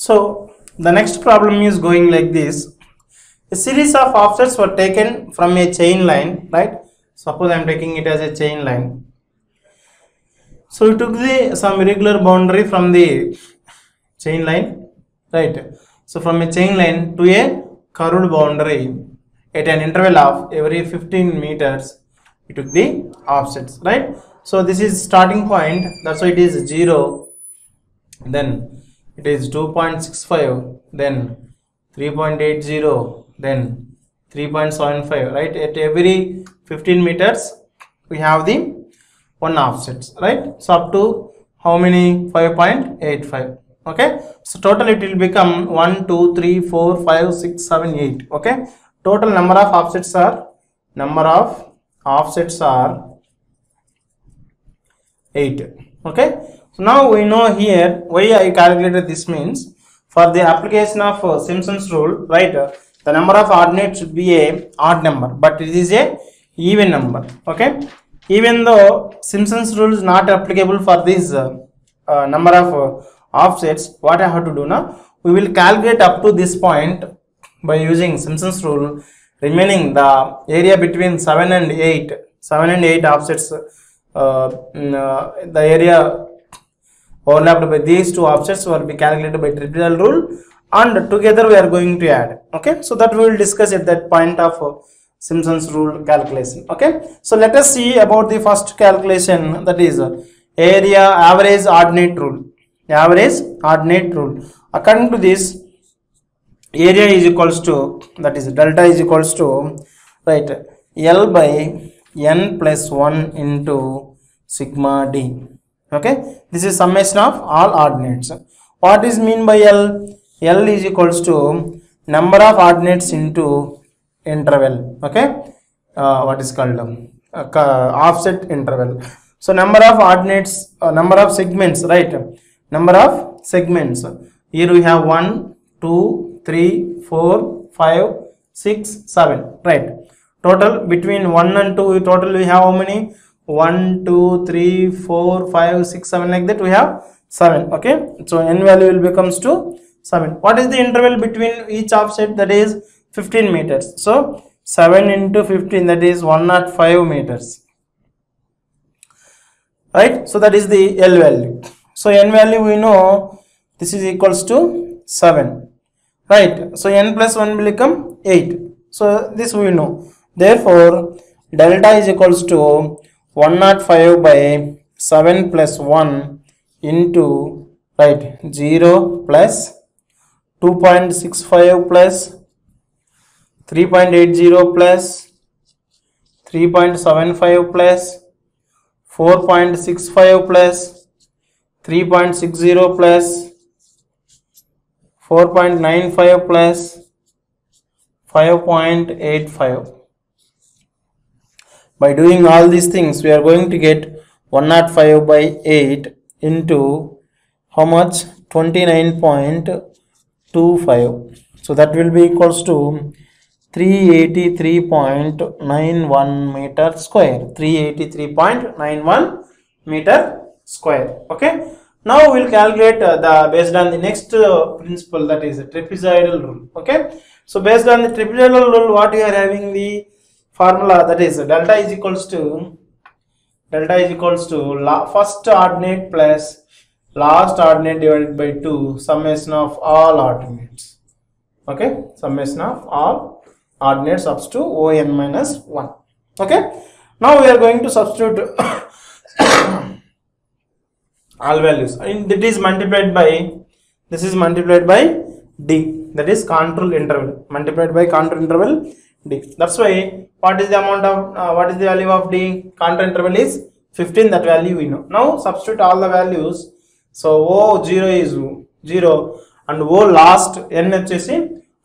So the next problem is going like this. A series of offsets were taken from a chain line, right? Suppose I am taking it as a chain line. So we took some irregular boundary from the chain line, right? So from a chain line to a curved boundary at an interval of every 15 meters, we took the offsets, right? So this is starting point, that's why it is 0, then it is 2.65, then 3.80, then 3.75, right? At every 15 meters we have the one offsets, right? So up to how many? 5.85. okay, so total it will become 1 2 3 4 5 6 7 8. okay, total number of offsets are 8. okay, so now we know here why I calculated this. Means for the application of Simpson's rule, right, the number of ordinates should be a odd number, but it is a even number. okay, even though Simpson's rule is not applicable for this number of offsets, what I have to do now, we will calculate up to this point by using Simpson's rule, remaining the area between 7 and 8 offsets, the area overlapped by these two offsets will be calculated by trapezoidal rule, and together we are going to add. okay, so that we will discuss at that point of Simpson's rule calculation. okay, so let us see about the first calculation, that is area average ordinate rule. According to this, area is equals to, that is delta is equals to, right, L by n plus 1 into sigma d. okay, this is summation of all ordinates. What is mean by L? L is equals to number of ordinates into interval. okay, what is called offset interval. So number of ordinates, number of segments, right, number of segments. Here we have 1 2 3 4 5 6 7, right? Total between 1 and 2, total we have how many? 1 2 3 4 5 6 7, like that we have 7. okay, so n value will becomes to 7. What is the interval between each offset? That is 15 meters. So 7 into 15, that is 105 meters, right? So that is the L value. So n value we know, this is equals to 7, right? So n plus 1 will become 8. So this we know. Therefore delta is equals to 105 by 7 plus 1 into, right, 0 plus 2.65 plus 3.80 plus 3.75 plus 4.65 plus 3.60 plus 4.95 plus 5.85. By doing all these things, we are going to get 105 by 8 into how much? 29.25. So that will be equals to 383.91 meter square. 383.91 meter square. okay, now we will calculate the based on the next principle, that is trapezoidal rule. okay, so based on the trapezoidal rule, what we are having the formula, that is delta is equals to first ordinate plus last ordinate divided by 2, summation of all ordinates. okay, summation of all ordinates up to on minus 1. okay, now we are going to substitute all values, and that is multiplied by, this is multiplied by d, that is control interval, multiplied by control interval d. That's why what is the amount of what is the value of d? Control interval is 15, that value we know. Now substitute all the values. So O0 is 0 and O last n వచ్చేసి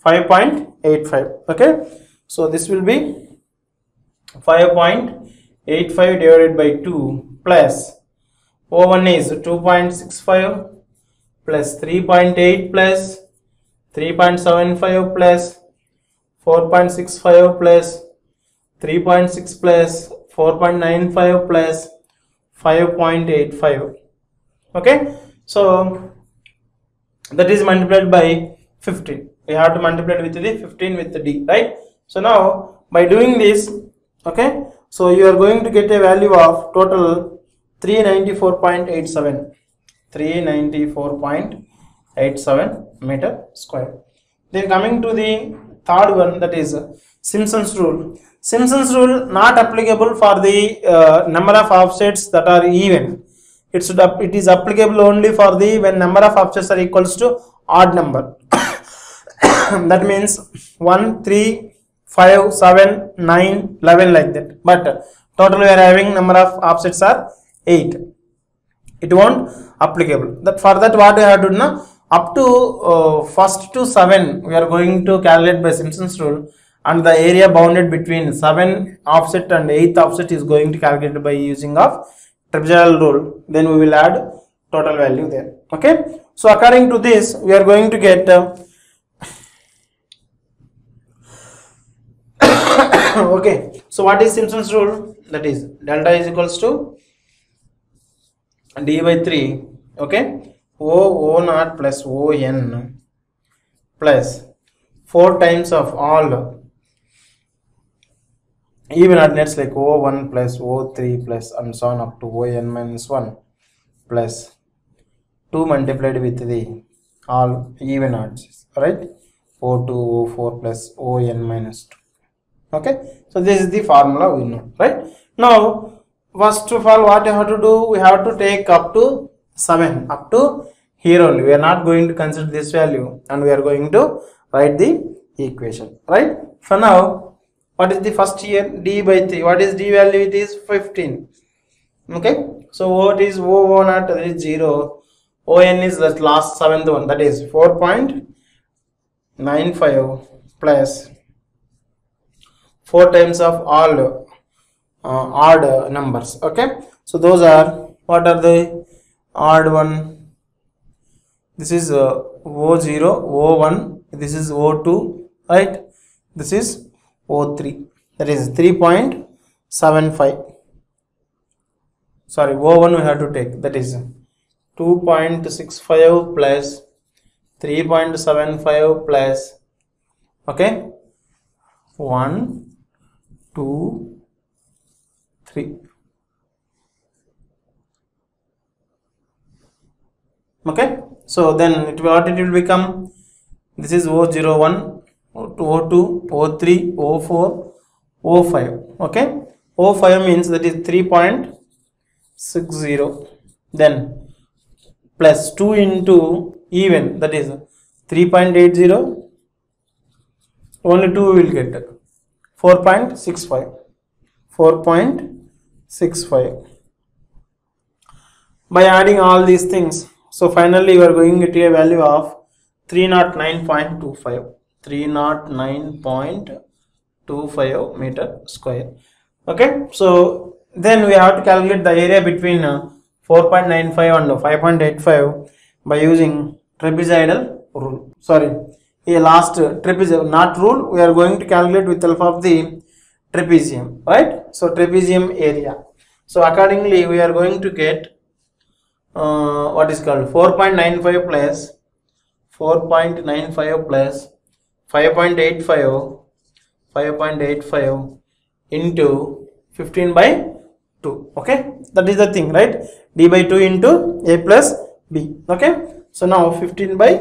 5.85. okay, so this will be 5.85 divided by 2 plus O1 is 2.65 plus 3.8 plus 3.75 plus 4.65 plus 3.6 plus 4.95 plus 5.85. okay, so that is multiplied by 15. We have to multiply with the 15 with the D, right? So now by doing this, okay, so you are going to get a value of total 394.87 394.87 meter square. Then coming to the third one, that is Simpson's rule. Simpson's rule not applicable for the number of offsets that are even. It is applicable only for the when number of offsets are equals to odd number. That means 1, 3, 5, 7, 9, 11 like that. But total we are having number of offsets are 8. It won't applicable. That for that what we have to do now, up to first to 7 we are going to calculate by Simpson's rule, and the area bounded between 7 offset and 8th offset is going to calculate by using of trapezoidal rule. Then we will add total value there. Okay, so according to this we are going to get okay, so what is Simpson's rule? That is delta is equals to D by 3, okay, O naught plus O n plus 4 times of all even odd nets like O1 plus O3 plus and so on up to On minus 1 plus 2 multiplied with the all even odds, right? O2, O4 plus On minus 2. Okay, so this is the formula we know, right? Now first of all what you have to do, we have to take up to 7, up to here only. We are not going to consider this value and we are going to write the equation, right? For now, what is the first here? D by 3. What is D value? It is 15. Okay, so what is O naught? That is 0. On is the last 7th one, that is 4.95 plus 4 times of all odd numbers. Okay, so those are, what are the odd one? This is O0, O1, this is O2, right? This is O3, that is 3.75. Sorry, O1 we have to take, that is 2.65 plus 3.75 plus, okay, 1, 2, 3. Okay, so then what it will become? This is O01, O2, O3, O4, O5. Okay, O5 means that is 3.60. Then plus 2 into even, that is 3.80. Only 2 we will get 4.65. 4.65. By adding all these things, so finally you are going to get a value of 309.25. 309.25 meter square. Okay, so then we have to calculate the area between 4.95 and 5.85 by using trapezoidal rule. Sorry, a last trapezoid not rule, we are going to calculate with help of the trapezium, right? So trapezium area. So accordingly we are going to get what is called 4.95 plus 4.95 plus 5.85 into 15 by 2. Okay, that is the thing, right? D by 2 into A plus B. Okay, so now 15 by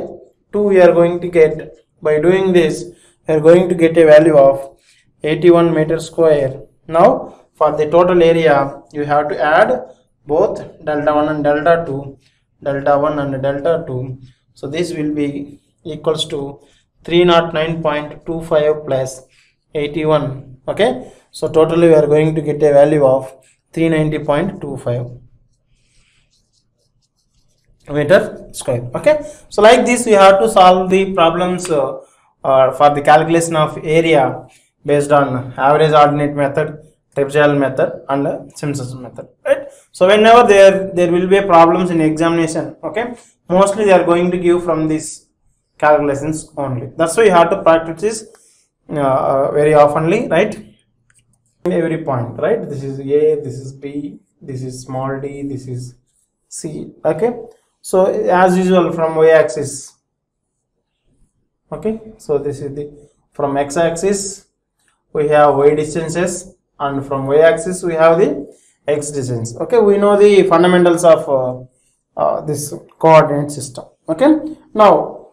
2 we are going to get. By doing this we are going to get a value of 81 meter square. Now for the total area you have to add both delta 1 and delta 2, delta 1 and delta 2. So this will be equals to 309.25 plus 81. Okay, so totally we are going to get a value of 390.25 meter square. Okay, so like this we have to solve the problems for the calculation of area based on average ordinate method, trapezoidal method and Simpson's method, right? So whenever there will be problems in examination, okay, mostly they are going to give from these calculations only. That's why you have to practice this very oftenly, right? Every point, right? This is A, this is B, this is small d, this is C. Okay, so as usual from y axis Okay, so this is the from x-axis we have y distances, and from y-axis we have the x distance. Okay, we know the fundamentals of this coordinate system. Okay, now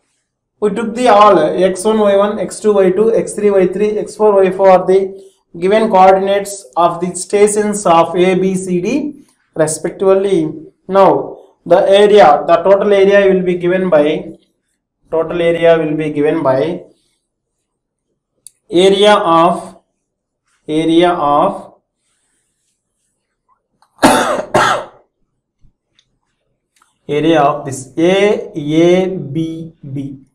we took the all x1 y1 x2 y2 x3 y3 x4 y4 are the given coordinates of the stations of a b c d respectively. Now the area, the total area will be given by area of this AABB.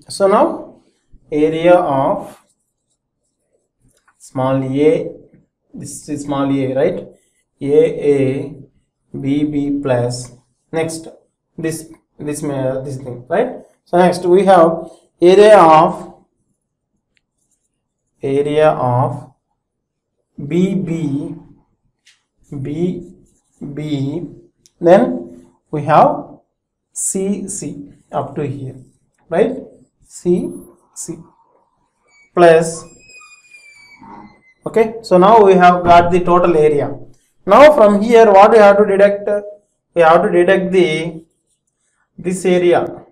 So now area of small a, this is small a, right? AABB plus next this thing, right? So next we have area of BB, then we have CC up to here, right? CC plus, okay, so now we have got the total area. Now from here what we have to deduct? We have to deduct this area,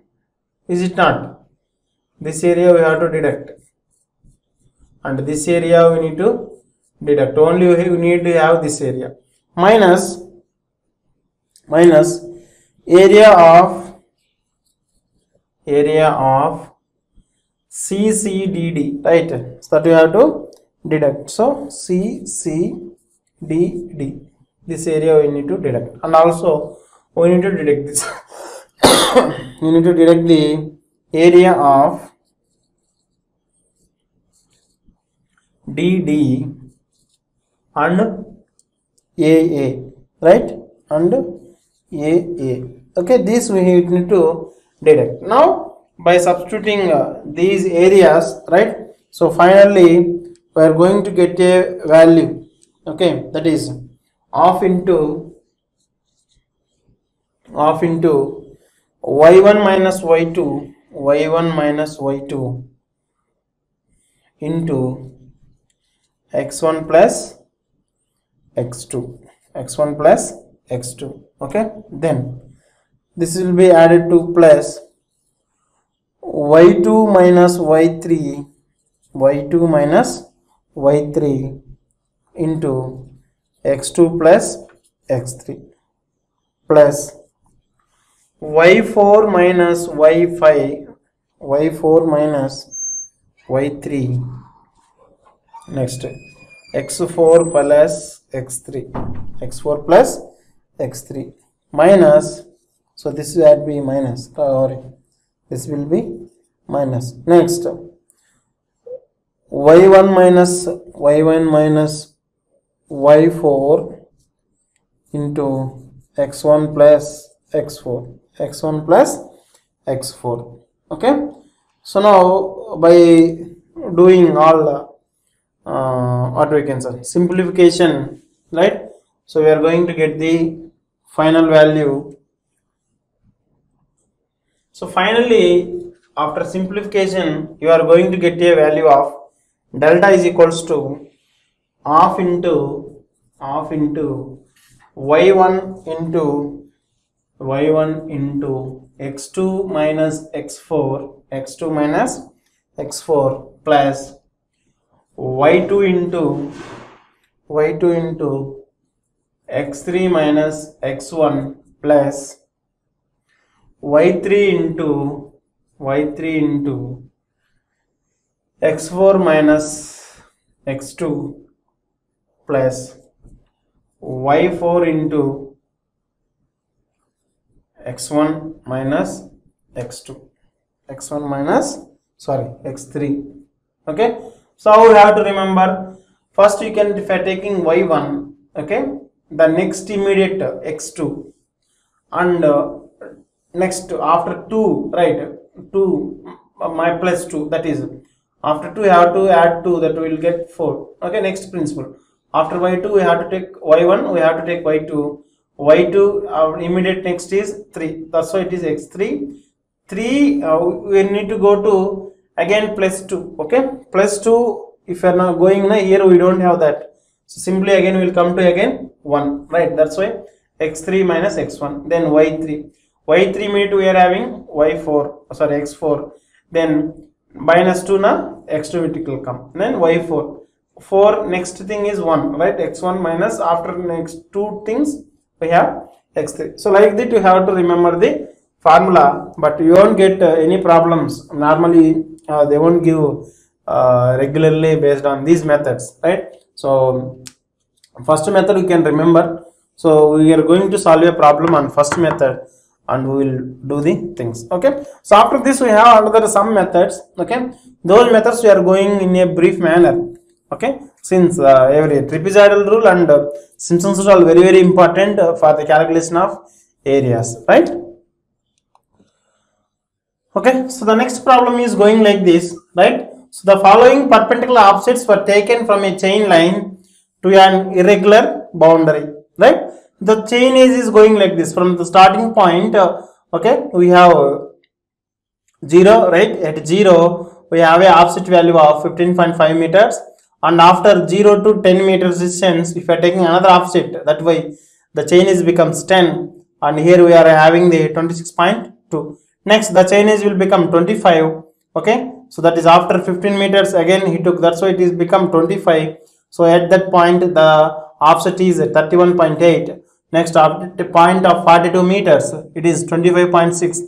is it not? This area we have to deduct, and this area we need to deduct. Only we need to have this area minus area of CCDD, right? So that we have to deduct. So CCDD, this area we need to deduct, and also we need to deduct this. We need to deduct the area of DD and AA, right? And AA. Okay, this we need to deduct. Now by substituting these areas, right? So finally we are going to get a value. Okay, that is half into y1 minus y2 into x1 plus x2, okay, then this will be added to plus y2 minus y3 into x2 plus x3 plus y4 minus y3 next x4 plus x3 minus, so this will be minus, or this will be minus. Next y1 minus y4 into x1 plus x4, okay. So now by doing all what we can say simplification, right? So we are going to get the final value. So finally after simplification you are going to get a value of delta is equals to half into y1 into x2 minus x4 plus y2 into x3 minus x1 plus y3 into x4 minus x2 plus y4 into x1 minus x3, okay. So we have to remember, first you can, if you are taking y1, okay, the next immediate x2, and next after 2, right, 2 my plus 2, that is after 2 you have to add 2, that will get 4, okay. Next principle, after y2 we have to take y1, we have to take y2, our immediate next is 3, that's why it is x3, 3, we need to go to again plus 2. Okay, plus 2. If you are not going here, we don't have that. So simply again we will come to again 1, right? That's why x3 minus x1. Then y3. Y3 minute we are having y4. Sorry, x4. Then minus 2 na x2 it will come. Then y4. 4 next thing is 1, right? x1 minus after next two things we have x3. So like that you have to remember the formula, but you won't get any problems. Normally they won't give regularly based on these methods, right? So first method you can remember. So we are going to solve a problem on first method and we will do the things. Okay, so after this we have another some methods. Okay, those methods we are going in a brief manner. Okay, since every trapezoidal rule and Simpson's rule are very important for the calculation of areas, right? Okay, so the next problem is going like this, right? So the following perpendicular offsets were taken from a chain line to an irregular boundary, right? The chain is going like this from the starting point. Okay, we have 0, right? At 0 we have a offset value of 15.5 meters, and after 0 to 10 meters distance, if you are taking another offset, that way the chain is becomes 10, and here we are having the 26.2. Next the chain is will become 25. Okay, so that is after 15 meters again he took, that's why it is become 25. So at that point the offset is 31.8. Next at the point of 42 meters it is 25.6.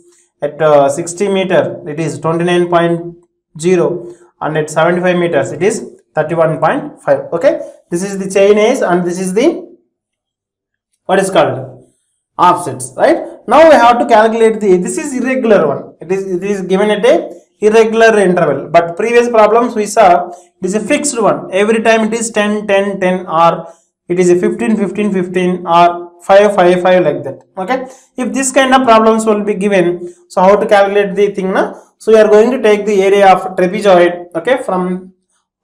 At 60 meter it is 29.0, and at 75 meters it is 31.5. Okay, this is the chain age and this is the what is called offsets, right? Now we have to calculate the, this is irregular one. It is given at a irregular interval, but previous problems we saw it is a fixed one. Every time it is 10 10 10, or it is a 15 15 15, or 5 5 5, like that. Okay, if this kind of problems will be given, so how to calculate the thing na? So we are going to take the area of trapezoid. Okay, from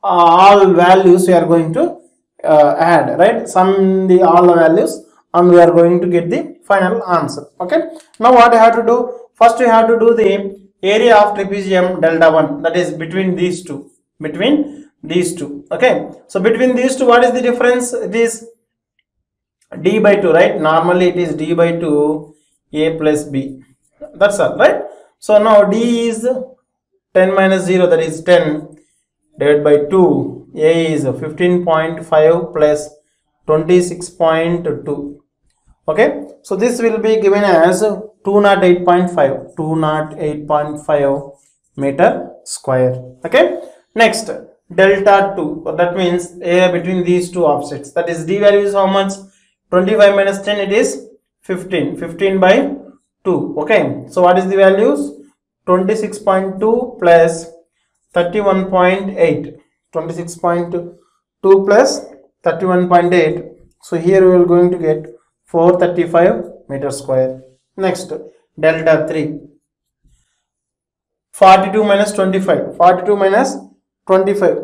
all values we are going to add, right? Sum the all the values and we are going to get the final answer. Okay, now what you have to do, first you have to do the area of trapezium delta 1, that is between these two, okay. So between these two, what is the difference? It is d by 2, right? Normally it is d by 2 a plus b, that's all, right? So now d is 10 minus 0, that is 10, divided by 2. A is 15.5 plus 26.2. Okay, so this will be given as 208.5 meter square. Okay, next delta 2, that means area between these two offsets, that is d value is how much? 25 minus 10, it is 15 by 2. Okay, so what is the values? 26.2 plus 31.8, 26.2 plus 31.8. So here we are going to get 435 meter square. Next delta 3, 42 minus 25, 42 minus 25.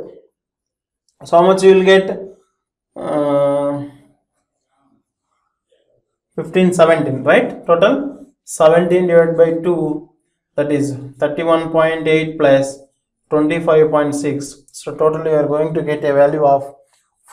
So how much you will get? 15 17, right? Total 17 divided by 2, that is 31.8 plus 25.6. So totally we are going to get a value of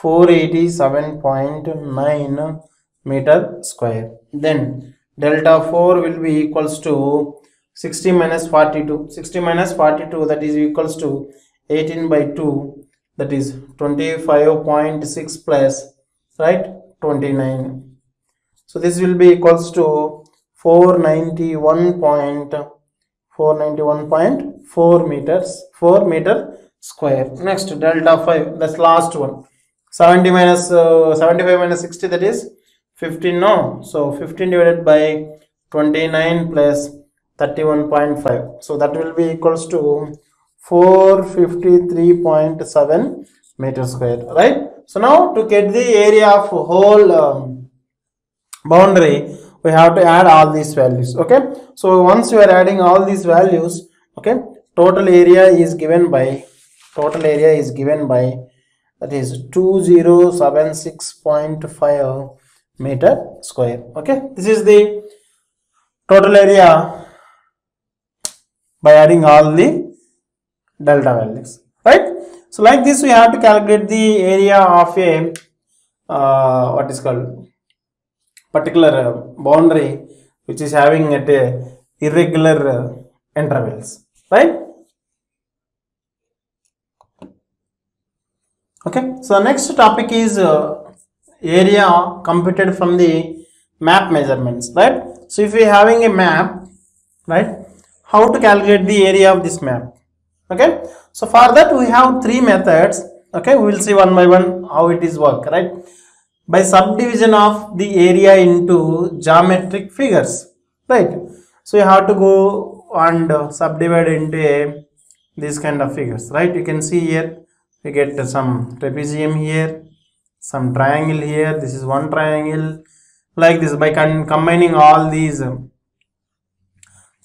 487.9 meter square. Then delta 4 will be equals to 60 minus 42. 60 minus 42, that is equals to 18 by 2, that is 25.6 plus, right, 29. So this will be equals to 491.4 meters, 4 meter square. Next delta 5, that's last one. 70 minus 75 minus 60, that is 15. No, so 15 divided by 29 plus 31.5. So that will be equals to 453.7 meter square, right? So now to get the area of whole boundary, we have to add all these values. Okay, so once you are adding all these values, okay, total area is given by that is 2076.5 meter square. Okay, this is the total area by adding all the delta values, right? So like this we have to calculate the area of a what is called particular boundary which is having at a irregular intervals, right? Okay, so next topic is area computed from the map measurements, right? So if we are having a map, right, how to calculate the area of this map? Okay, so for that we have three methods. Okay, we will see one by one how it is work, right? By subdivision of the area into geometric figures, right? So you have to go and subdivide into these kind of figures, right? You can see here we get some trapezium here, some triangle here, this is one triangle, like this. By combining all these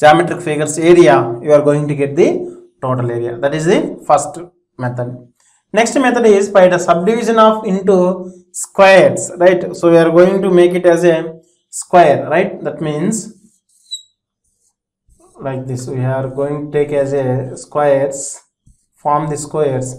geometric figures area, you are going to get the total area. That is the first method. Next method is by the subdivision of into squares, right? So we are going to make it as a square, right? That means like this, we are going to take as a squares, form the squares.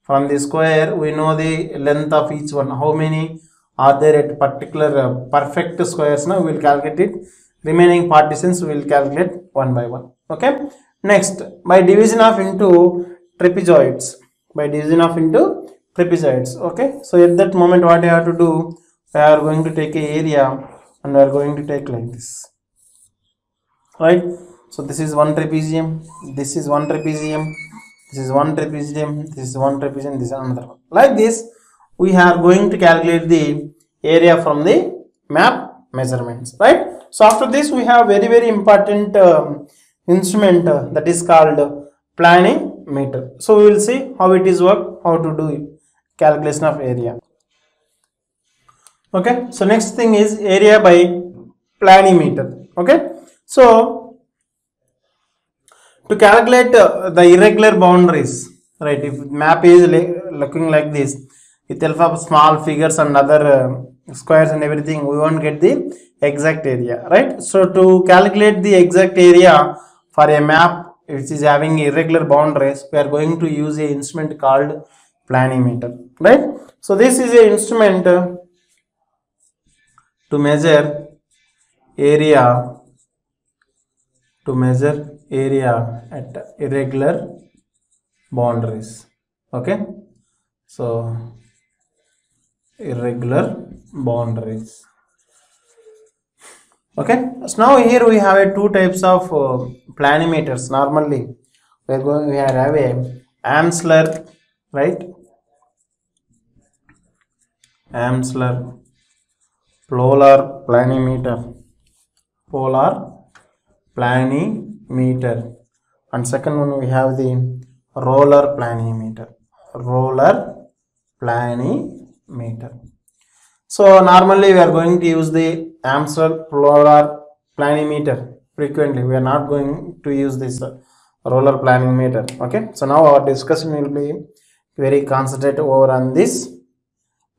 From the square we know the length of each one, how many are there at particular perfect squares. Now we will calculate it, remaining partitions we will calculate one by one. Okay, next by division of into trapezoids, by division of into trapezoids. Okay, so at that moment what you have to do, we are going to take a area and we are going to take like this, right? So this is one trapezium, this is one trapezium, this is one trapezium, this is one trapezium, this is another one. Like this we are going to calculate the area from the map measurements, right? So after this we have very important instrument that is called planimeter. So we will see how it is work, how to do it, calculation of area. Okay, so next thing is area by planimeter. Okay, so to calculate the irregular boundaries, right? If map is looking like this with help of small figures and other squares and everything, we won't get the exact area, right? So to calculate the exact area for a map which is having irregular boundaries, we are going to use a instrument called planimeter, right? So this is an instrument to measure area, at irregular boundaries. Okay, so irregular boundaries. Okay, so now here we have two types of planimeters. Normally we have a Amsler, right? Amsler polar planimeter, and second one we have the roller planimeter. So normally we are going to use the Amsler polar planimeter frequently. We are not going to use this roller planimeter. Okay, so now our discussion will be very concentrated over on this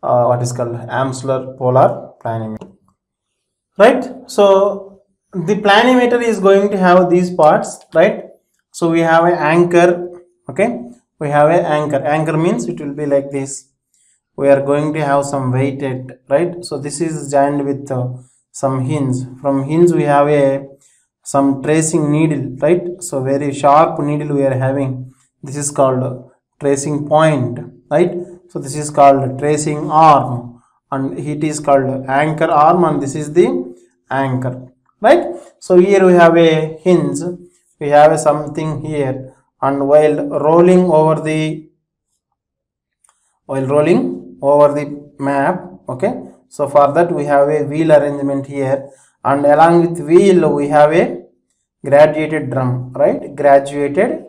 what is called Amsler polar planimeter, right? So the planimeter is going to have these parts, right? So we have an anchor. Okay, we have an anchor means it will be like this. We are going to have some weighted, right? So this is joined with some hinge. From hinge we have some tracing needle, right? So very sharp needle we are having. This is called tracing point, right? So this is called tracing arm, and it is called anchor arm, and this is the anchor, right? So here we have a hinge, we have something here, and while rolling over the map, okay, so for that we have a wheel arrangement here, and along with wheel we have a graduated drum, right? Graduated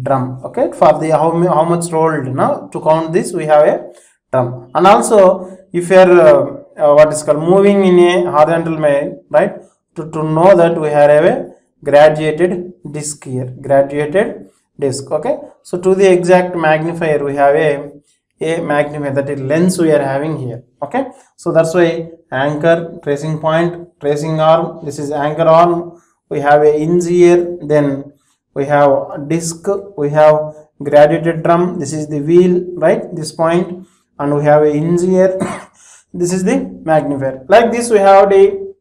drum. Okay, for the how much rolled, now to count this we have a drum. And also if you are what is called moving in a horizontal manner, right, to know that we have a graduated disc here, graduated disc. Okay, so to the exact magnifier we have a magnifier, that is lens we are having here. Okay, so that's why anchor, tracing point, tracing arm, this is anchor arm, we have a hinge here, then we have disc, we have graduated drum, this is the wheel, right, this point, and we have a hinge here. This is the magnifier. Like this we have the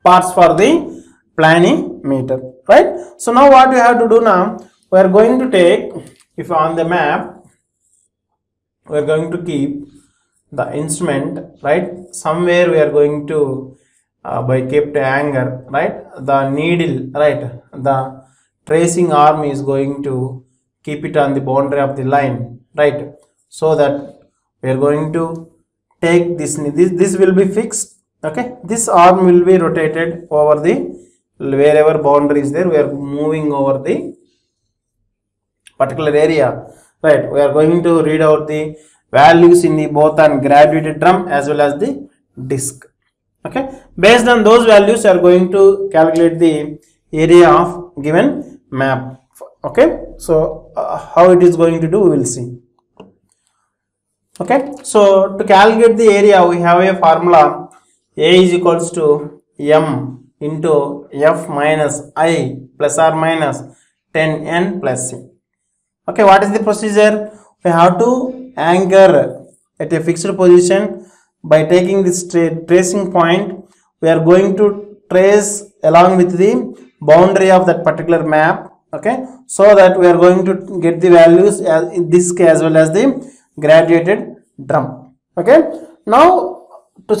parts for the planimeter, right? So now what we have to do now, we are going to take, if on the map we are going to keep the instrument, right, somewhere we are going to by kept anchor, right, the needle, right, the tracing arm is going to keep it on the boundary of the line, right, so that we are going to take this will be fixed, okay, this arm will be rotated over the wherever boundary is there, we are moving over the particular area, right. We are going to read out the values in the both on graduated drum as well as the disc, okay. Based on those values, you are going to calculate the area of given map, okay. So how it is going to do, we will see, okay. So to calculate the area, we have a formula, A is equals to M into F minus I plus or minus 10N plus C. Okay, what is the procedure? We have to anchor at a fixed position by taking this tracing point. We are going to trace along with the boundary of that particular map, okay, so that we are going to get the values in disc as well as the graduated drum, okay. Now to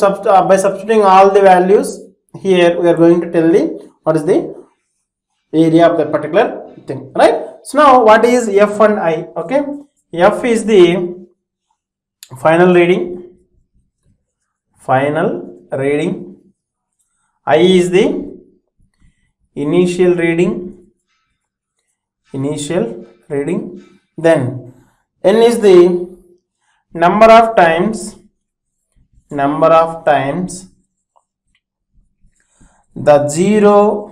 by substituting all the values here, we are going to tell the what is the area of that particular thing, right. So now what is F and I, okay. F is the final reading, I is the initial reading, then N is the number of times the zero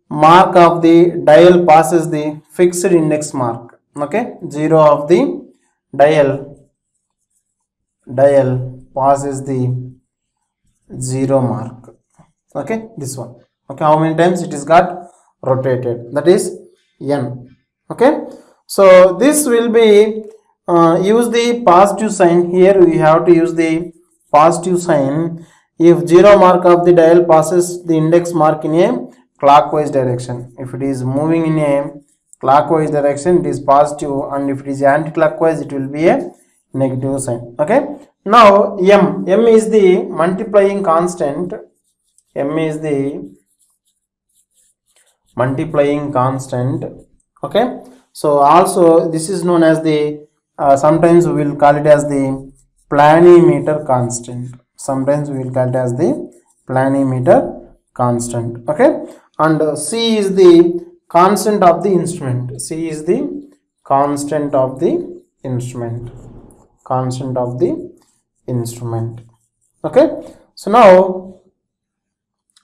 mark of the dial passes the fixed index mark, okay, zero of the dial passes the zero mark, okay, this one, okay. How many times it is got rotated, that is N, okay. So this will be use the positive sign. Here we have to use the positive sign if zero mark of the dial passes the index mark in a clockwise direction. If it is moving in a clockwise direction, it is positive, and if it is anti-clockwise, it will be a negative sign, okay. Now M is the multiplying constant, okay. So also this is known as the sometimes we will call it as the planimeter constant, okay. And C is the constant of the instrument, okay. So now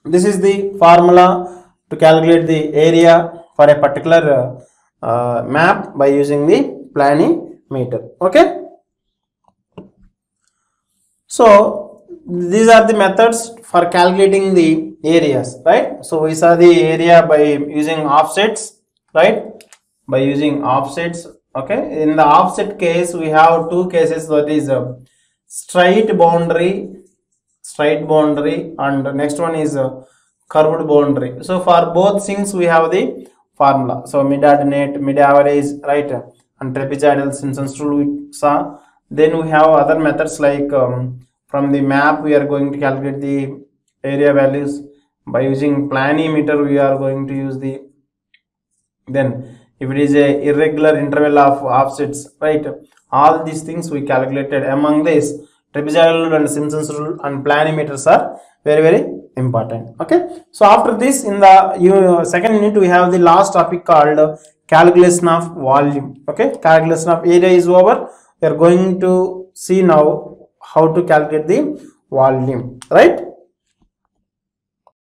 this is the formula to calculate the area for a particular map by using the planimeter, okay. So these are the methods for calculating the areas, right. So we saw the area by using offsets, right, okay. In the offset case, we have two cases, that is straight boundary, and next one is curved boundary. So for both things we have the formula. So mid-ordinate, mid-average, right, and trapezoidal Simpson's rule we saw. Then we have other methods like from the map we are going to calculate the area values. By using planimeter we are going to use the, then if it is a irregular interval of offsets, right, all these things we calculated. Among this, trapezoidal and Simpson's rule and planimeters are very important, okay. So after this, in the second unit, we have the last topic called calculation of volume, okay. Calculation of area is over. We are going to see now how to calculate the volume, right.